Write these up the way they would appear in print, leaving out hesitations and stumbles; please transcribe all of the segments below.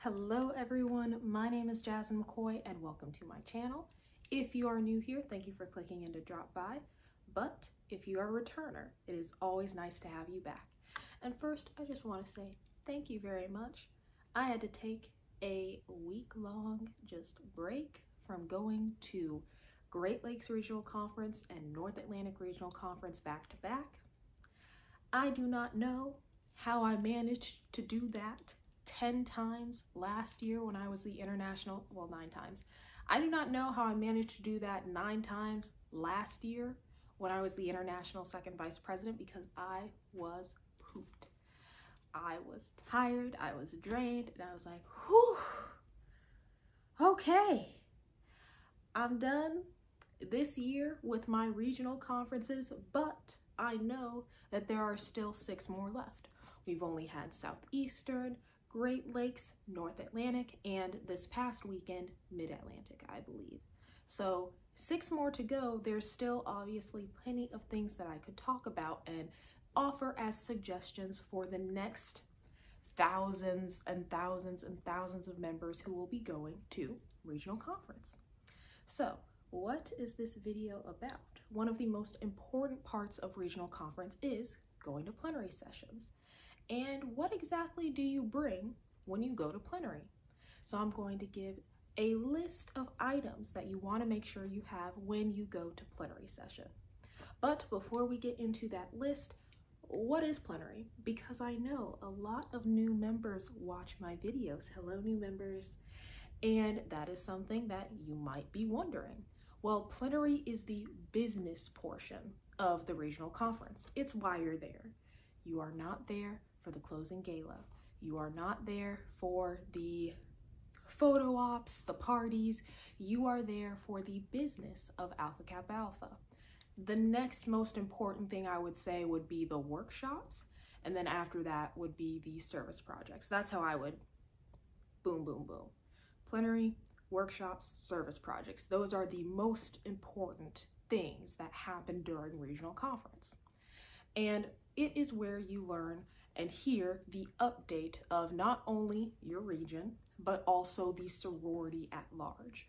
Hello everyone, my name is Jasmine McCoy and welcome to my channel. If you are new here, thank you for clicking in to drop by, but if you are a returner, it is always nice to have you back. And first, I just want to say thank you very much. I had to take a week-long break from going to Great Lakes Regional Conference and North Atlantic Regional Conference back to back. I do not know how I managed to do that 10 times last year when I was the international, well, 9 times. I do not know how I managed to do that 9 times last year when I was the international second vice president, because I was pooped. I was tired, I was drained, and I was like, whew, okay, I'm done this year with my regional conferences, but I know that there are still 6 more left. We've only had Southeastern, Great Lakes, North Atlantic, and this past weekend, Mid-Atlantic, I believe. So 6 more to go. There's still obviously plenty of things that I could talk about and offer as suggestions for the next thousands and thousands and thousands of members who will be going to regional conference. So what is this video about? One of the most important parts of regional conference is going to plenary sessions. And what exactly do you bring when you go to plenary? So I'm going to give a list of items that you want to make sure you have when you go to plenary session. But before we get into that list, what is plenary? Because I know a lot of new members watch my videos. Hello, new members. And that is something that you might be wondering. Well, plenary is the business portion of the regional conference. It's why you're there. You are not there for the closing gala. You are not there for the photo ops, the parties. You are there for the business of Alpha Kappa Alpha. The next most important thing I would say would be the workshops, and then after that would be the service projects. That's how I would boom, boom, boom. Plenary, workshops, service projects. Those are the most important things that happen during regional conference. And it is where you learn and hear the update of not only your region, but also the sorority at large.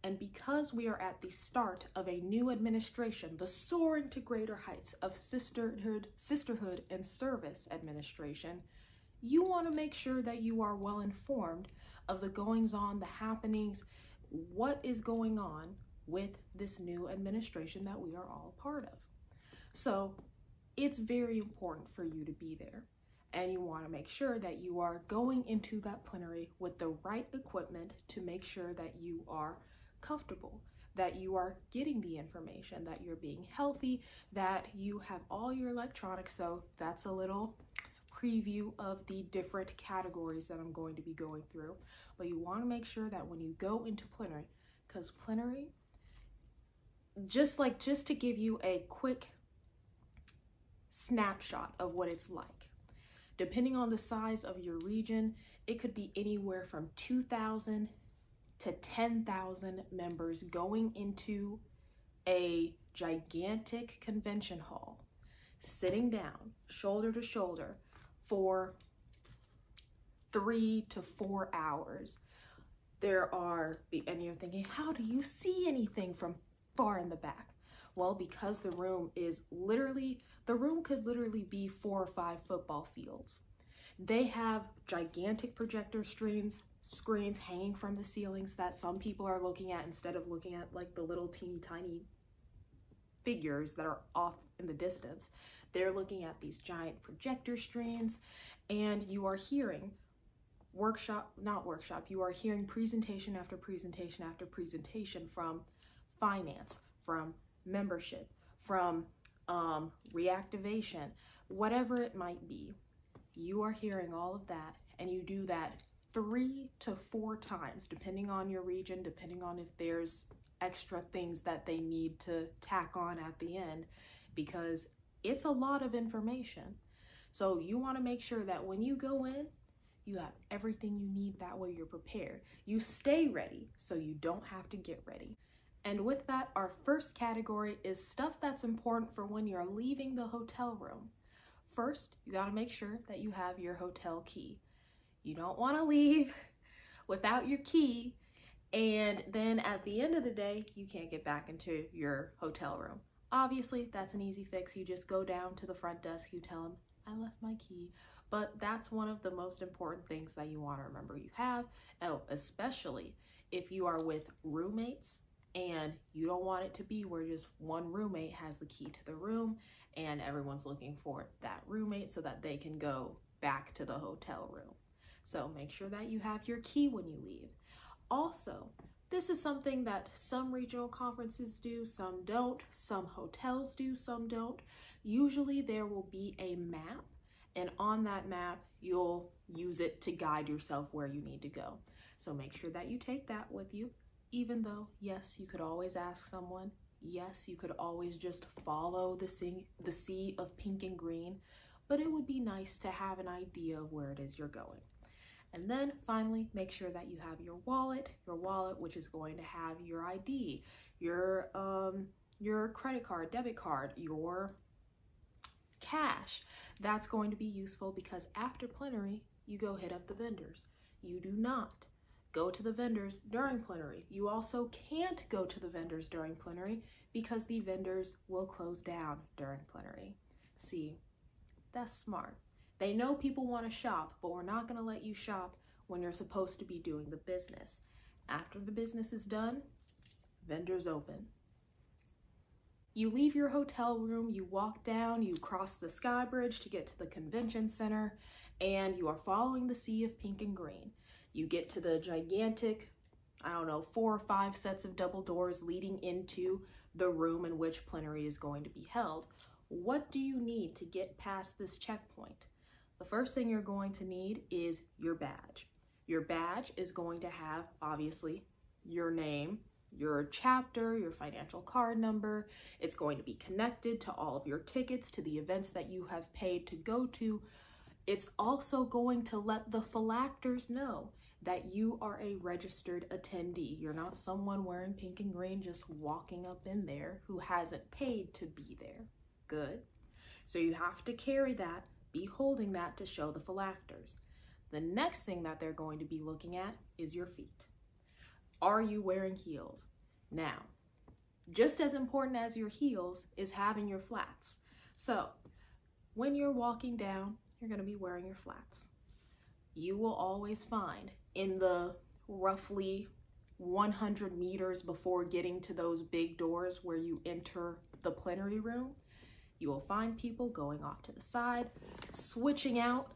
And because we are at the start of a new administration, the soaring to greater heights of sisterhood and service administration, you want to make sure that you are well informed of the goings on, the happenings, what is going on with this new administration that we are all part of. So it's very important for you to be there, and you want to make sure that you are going into that plenary with the right equipment to make sure that you are comfortable, that you are getting the information, that you're being healthy, that you have all your electronics. So that's a little preview of the different categories that I'm going to be going through. But you want to make sure that when you go into plenary, because plenary, just to give you a quick snapshot of what it's like. Depending on the size of your region, it could be anywhere from 2,000 to 10,000 members going into a gigantic convention hall, sitting down, shoulder to shoulder for 3 to 4 hours. And you're thinking, how do you see anything from far in the back? Well, because the room could literally be 4 or 5 football fields. They have gigantic projector screens hanging from the ceilings that some people are looking at instead of looking at like the little teeny tiny figures that are off in the distance. They're looking at these giant projector screens, and you are hearing you are hearing presentation after presentation after presentation from finance, from membership, from reactivation, whatever it might be. You are hearing all of that, and you do that 3 to 4 times, depending on your region, depending on if there's extra things that they need to tack on at the end, because it's a lot of information. So you want to make sure that when you go in, you have everything you need. That way you're prepared. You stay ready so you don't have to get ready. And with that, our first category is stuff that's important for when you're leaving the hotel room. First, you got to make sure that you have your hotel key. You don't want to leave without your key, and then at the end of the day, you can't get back into your hotel room. Obviously, that's an easy fix. You just go down to the front desk, you tell them, I left my key. But that's one of the most important things that you want to remember you have, especially if you are with roommates and you don't want it to be where just one roommate has the key to the room and everyone's looking for that roommate so that they can go back to the hotel room. So make sure that you have your key when you leave. Also, this is something that some regional conferences do, some don't, some hotels do, some don't. Usually there will be a map, and on that map, you'll use it to guide yourself where you need to go. So make sure that you take that with you, even though, yes, you could always ask someone. Yes, you could always just follow the sea of pink and green, but it would be nice to have an idea of where it is you're going. And then finally, make sure that you have your wallet, which is going to have your ID, your credit card, debit card, your cash. That's going to be useful because after plenary, you go hit up the vendors. You do not go to the vendors during plenary. You also can't go to the vendors during plenary because the vendors will close down during plenary. See, that's smart. They know people want to shop, but we're not going to let you shop when you're supposed to be doing the business. After the business is done, vendors open. You leave your hotel room, you walk down, you cross the sky bridge to get to the convention center, and you are following the sea of pink and green. You get to the gigantic, 4 or 5 sets of double doors leading into the room in which plenary is going to be held. What do you need to get past this checkpoint? The first thing you're going to need is your badge. Your badge is going to have, obviously, your name, your chapter, your financial card number. It's going to be connected to all of your tickets, to the events that you have paid to go to. It's also going to let the phylacters know that you are a registered attendee. You're not someone wearing pink and green just walking up in there who hasn't paid to be there. Good. So you have to carry that, be holding that to show the phylacters. The next thing that they're going to be looking at is your feet. Are you wearing heels? Now, just as important as your heels is having your flats. So when you're walking down, you're going to be wearing your flats. You will always find in the roughly 100 meters before getting to those big doors where you enter the plenary room, you will find people going off to the side, switching out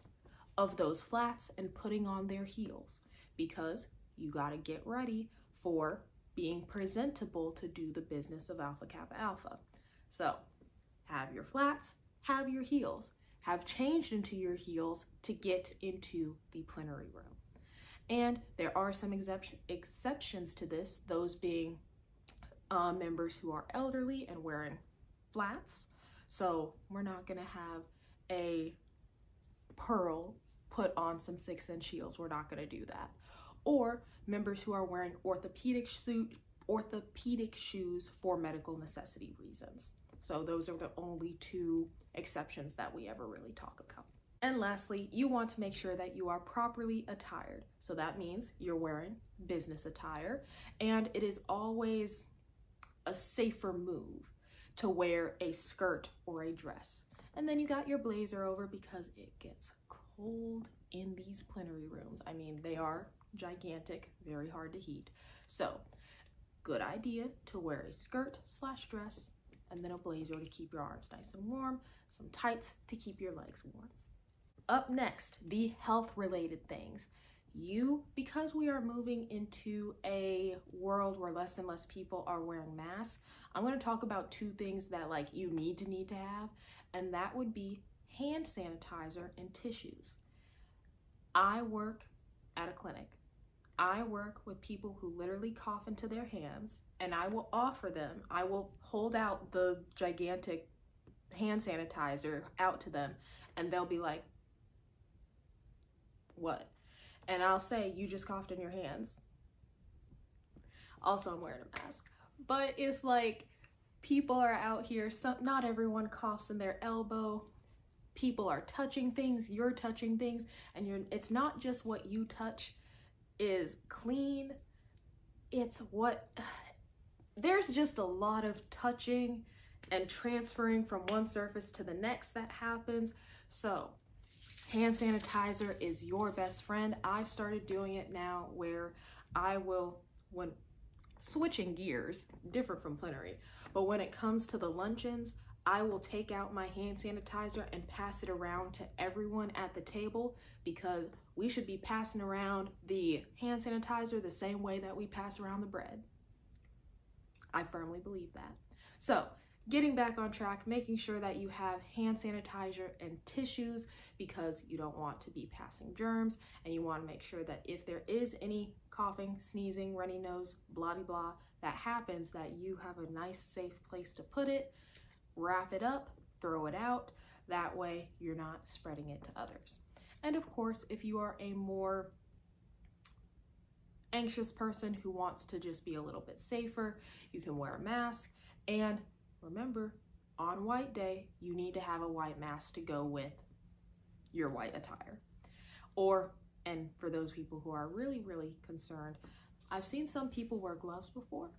of those flats and putting on their heels because you got to get ready for being presentable to do the business of Alpha Kappa Alpha. So have your flats, have your heels, have changed into your heels to get into the plenary room. And there are some exceptions to this, those being members who are elderly and wearing flats. So we're not going to have a pearl put on some 6-inch heels. We're not going to do that. Or members who are wearing orthopedic shoes for medical necessity reasons. So those are the only 2 exceptions that we ever really talk about. And lastly, you want to make sure that you are properly attired. So that means you're wearing business attire, and it is always a safer move to wear a skirt or a dress. And then you got your blazer over because it gets cold in these plenary rooms. I mean, they are gigantic, very hard to heat. So good idea to wear a skirt/dress and then a blazer to keep your arms nice and warm, some tights to keep your legs warm. Up next, the health-related things. Because we are moving into a world where less and less people are wearing masks, I'm going to talk about 2 things that you need to have, and that would be hand sanitizer and tissues. I work at a clinic. I work with people who literally cough into their hands, and I will hold out the gigantic hand sanitizer out to them, and they'll be like, what? And I'll say, you just coughed in your hands. Also, I'm wearing a mask. But it's people are out here, not everyone coughs in their elbow. People are touching things, you're touching things, and it's not just what you touch. is clean. There's just a lot of touching and transferring from one surface to the next that happens. So hand sanitizer is your best friend. I've started doing it now where I will, when switching gears, different from Plenary, but when it comes to the luncheons, I will take out my hand sanitizer and pass it around to everyone at the table, because we should be passing around the hand sanitizer the same way that we pass around the bread. I firmly believe that. So getting back on track, making sure that you have hand sanitizer and tissues, because you don't want to be passing germs, and you want to make sure that if there is any coughing, sneezing, runny nose, blah de blah that happens, that you have a nice safe place to put it, wrap it up, throw it out. That way you're not spreading it to others. And of course, if you are a more anxious person who wants to just be a little bit safer, you can wear a mask. And remember, on white day, you need to have a white mask to go with your white attire. And for those people who are really, really concerned, I've seen some people wear gloves before,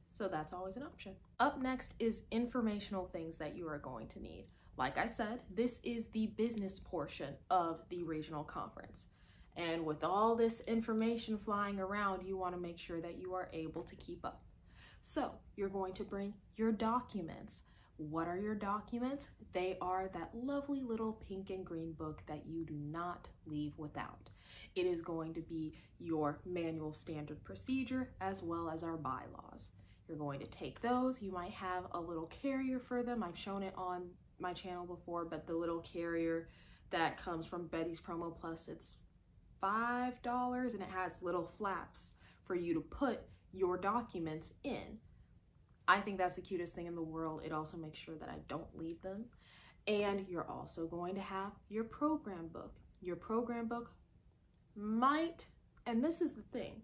so that's always an option. Up next is informational things that you are going to need. Like I said, this is the business portion of the regional conference. And with all this information flying around, you want to make sure that you are able to keep up. So you're going to bring your documents. What are your documents? They are that lovely little pink and green book that you do not leave without. It is going to be your manual standard procedure as well as our bylaws. You're going to take those. You might have a little carrier for them. I've shown it on my channel before, but the little carrier that comes from Betty's Promo Plus, it's $5, and it has little flaps for you to put your documents in. I think that's the cutest thing in the world. It also makes sure that I don't leave them. And you're also going to have your program book. Your program book might, and this is the thing,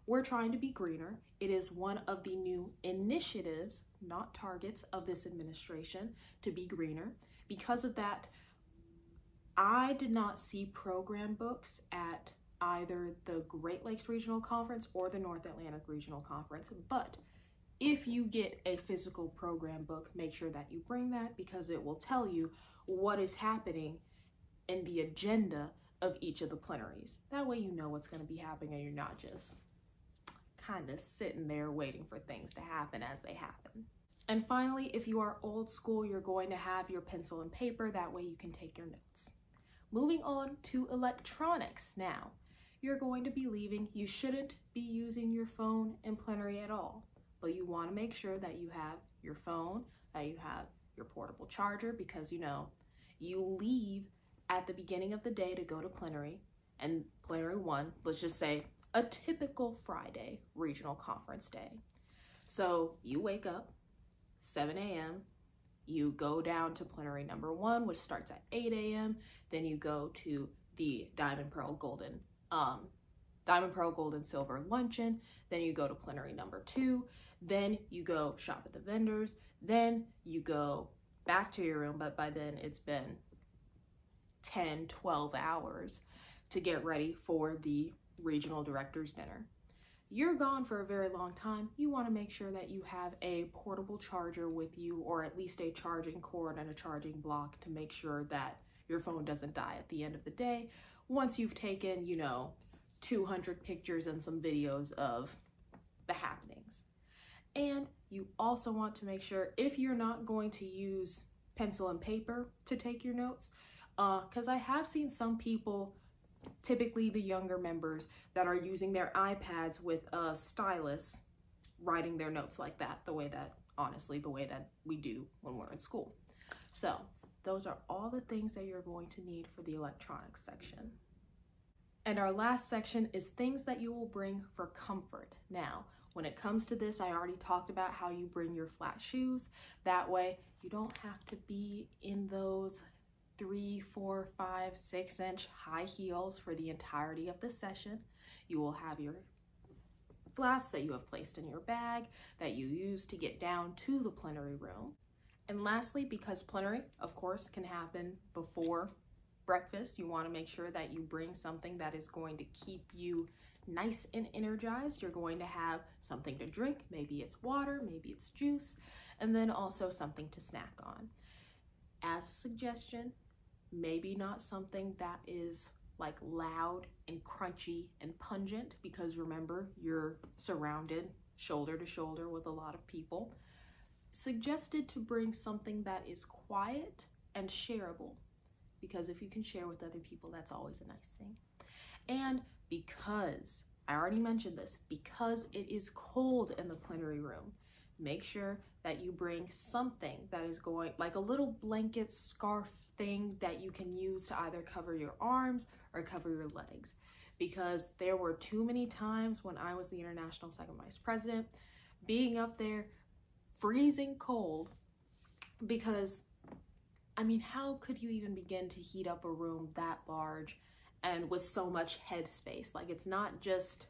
we're trying to be greener. It is one of the new initiatives, not targets, of this administration to be greener. Because of that, I did not see program books at either the Great Lakes Regional Conference or the North Atlantic Regional Conference. But if you get a physical program book, make sure that you bring that, because it will tell you what is happening in the agenda of each of the plenaries. That way you know what's going to be happening and you're not just kind of sitting there waiting for things to happen as they happen. And finally, if you are old school, you're going to have your pencil and paper. That way you can take your notes. Moving on to electronics now. You're going to be leaving. You shouldn't be using your phone in plenary at all, but you want to make sure that you have your phone, that you have your portable charger, because you know, you leave at the beginning of the day to go to plenary, and plenary 1, let's just say a typical Friday regional conference day. So you wake up 7 a.m., you go down to plenary number 1, which starts at 8 a.m. Then you go to the Diamond Pearl Golden Silver luncheon. Then you go to plenary number 2. Then you go shop at the vendors. Then you go back to your room, but by then it's been 10, 12 hours to get ready for the regional director's dinner. You're gone for a very long time. You want to make sure that you have a portable charger with you, or at least a charging cord and a charging block, to make sure that your phone doesn't die at the end of the day once you've taken, 200 pictures and some videos of the happenings. And you also want to make sure, if you're not going to use pencil and paper to take your notes, because I have seen some people, typically the younger members, that are using their iPads with a stylus, writing their notes like that, the way that we do when we're in school. So those are all the things that you're going to need for the electronics section. And our last section is things that you will bring for comfort. Now, when it comes to this, I already talked about how you bring your flat shoes. That way you don't have to be in those 3, 4, 5, 6-inch high heels for the entirety of the session. You will have your flats that you have placed in your bag that you use to get down to the plenary room. And lastly, because plenary, of course, can happen before breakfast, you want to make sure that you bring something that is going to keep you nice and energized. You're going to have something to drink. Maybe it's water, maybe it's juice, and then also something to snack on. As a suggestion, maybe not something that is like loud and crunchy and pungent, because remember, you're surrounded shoulder to shoulder with a lot of people. Suggested to bring something that is quiet and shareable, because if you can share with other people, that's always a nice thing. And because, I already mentioned this, because it is cold in the plenary room, make sure that you bring something that is going, like a little blanket scarf thing that you can use to either cover your arms or cover your legs. Because there were too many times when I was the International Second Vice President, being up there freezing cold, because I mean, how could you even begin to heat up a room that large and with so much headspace? Like, it's not just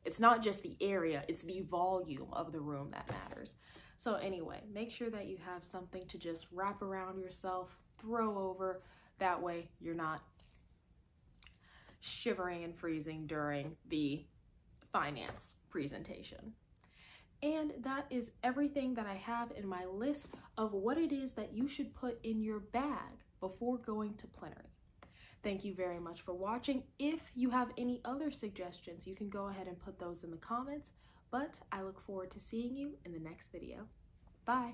the area, it's the volume of the room that matters. So anyway, make sure that you have something to just wrap around yourself, throw over. That way you're not shivering and freezing during the finance presentation. And that is everything that I have in my list of what it is that you should put in your bag before going to plenary. Thank you very much for watching. If you have any other suggestions, you can go ahead and put those in the comments, but I look forward to seeing you in the next video. Bye.